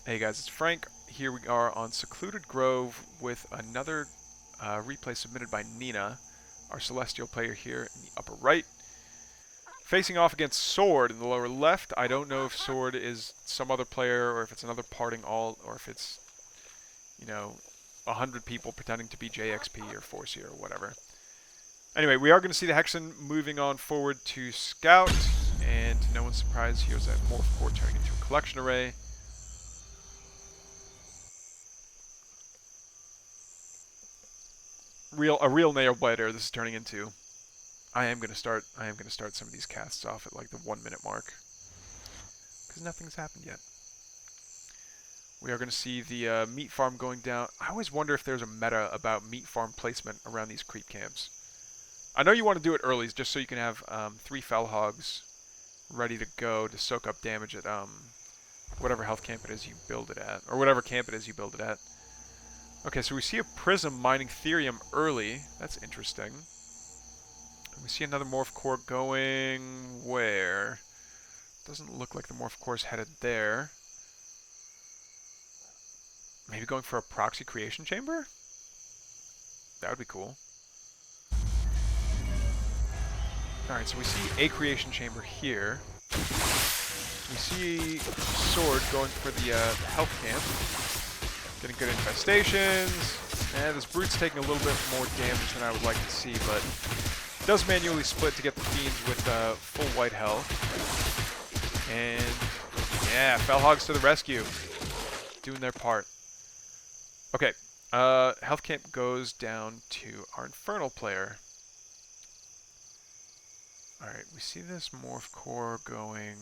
Hey guys, it's Frank. Here we are on Secluded Grove with another replay submitted by Nina, our Celestial player here in the upper right. Facing off against Sword in the lower left. I don't know if Sword is some other player or if it's another parting alt or if it's, 100 people pretending to be JXP or Forcey or whatever. Anyway, we are going to see the Hexen moving on forward to Scout, and to no one's surprise, here's that Morph Core turning into a collection array. A real nail biter this is turning into. I am gonna start some of these casts off at like the 1 minute mark, because nothing's happened yet. We are gonna see the meat farm going down. I always wonder if there's a meta about meat farm placement around these creep camps. I know you want to do it early, just so you can have 3 fell hogs ready to go to soak up damage at whatever health camp it is you build it at, or whatever camp it is you build it at. Okay, so we see a Prism mining Therium early. That's interesting. And we see another Morph Core going where? Doesn't look like the Morph Core is headed there. Maybe going for a Proxy Creation Chamber? That would be cool. Alright, so we see a Creation Chamber here. We see Sword going for the health camp. Getting good infestations. And this Brute's taking a little bit more damage than I would like to see, but does manually split to get the Fiends with full white health. And yeah, Fell Hogs to the rescue. Doing their part. Okay, health camp goes down to our Infernal player. Alright, we see this Morph Core going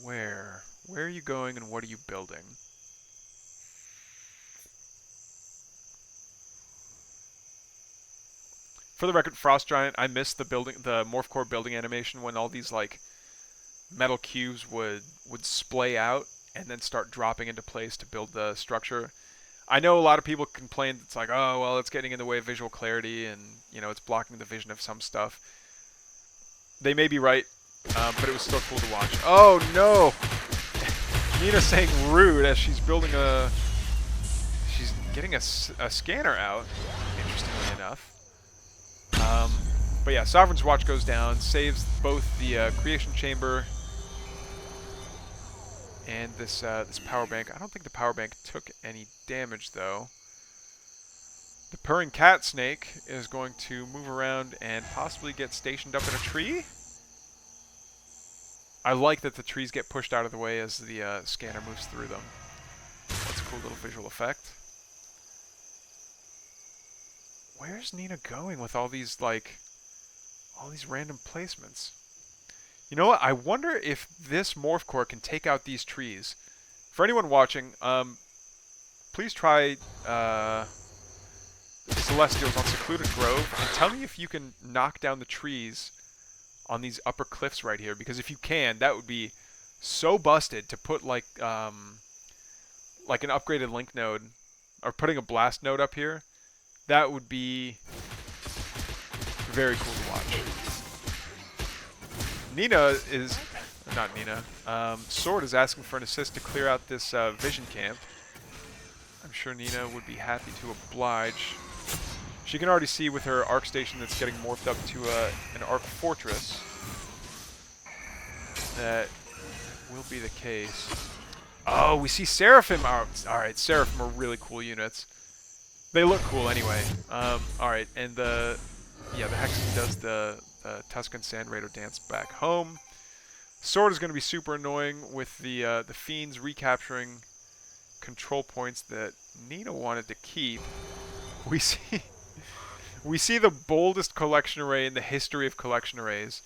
where? Where are you going and what are you building? For the record, Frost Giant, I missed the Morph Core building animation when all these like metal cubes would splay out and then start dropping into place to build the structure. I know a lot of people complain it's like, oh well, it's getting in the way of visual clarity and it's blocking the vision of some stuff. They may be right, but it was still cool to watch. Oh no! Nina saying rude as she's building she's getting a scanner out, interestingly enough. But yeah, Sovereign's Watch goes down, saves both the Creation Chamber and this Power Bank. I don't think the Power Bank took any damage, though. The Purring Cat Snake is going to move around and possibly get stationed up in a tree. I like that the trees get pushed out of the way as the scanner moves through them. That's a cool little visual effect. Where's Nina going with all these random placements? You know what? I wonder if this Morph Core can take out these trees. For anyone watching, please try Celestials on Secluded Grove and tell me if you can knock down the trees on these upper cliffs right here. Because if you can, that would be so busted to put like an upgraded link node or putting a blast node up here. That would be very cool to watch. Sword is asking for an assist to clear out this vision camp. I'm sure Nina would be happy to oblige. She can already see with her arc station that's getting morphed up to an arc fortress that will be the case. Oh, we see Seraphim. Alright, Seraphim are really cool units. They look cool anyway. Alright, and the Hexen does the Tuscan Sand Raider dance back home. Sword is going to be super annoying with the Fiends recapturing control points that Nina wanted to keep. We see the boldest collection array in the history of collection arrays.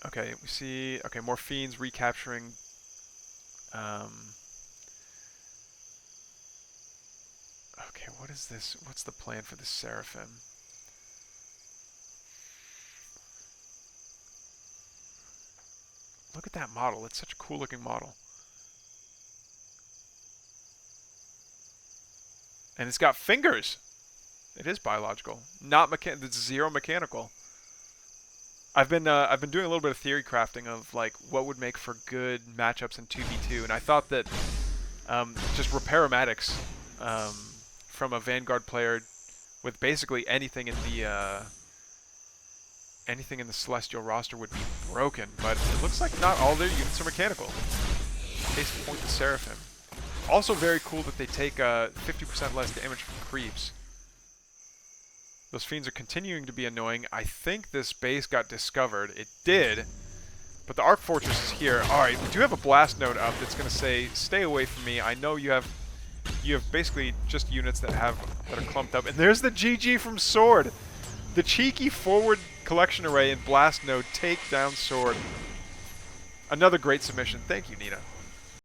Okay, we see more Fiends recapturing okay, what is this? What's the plan for the Seraphim? Look at that model. It's such a cool looking model. And it's got fingers. It is biological. Not mechanical. It's zero mechanical. I've been doing a little bit of theory crafting of like what would make for good matchups in 2v2, and I thought that just repairomatics from a Vanguard player with basically anything in the Celestial roster would be broken, but it looks like not all their units are mechanical. Case in point, the Seraphim. Also very cool that they take 50% less damage from creeps. Those fiends are continuing to be annoying. I think this base got discovered. It did, but the Arc Fortress is here. Alright, we do have a blast node up that's going to say, stay away from me. I know you have basically just units that are clumped up. And there's the GG from Sword. The cheeky forward collection array and blast node take down Sword. Another great submission. Thank you, Nina.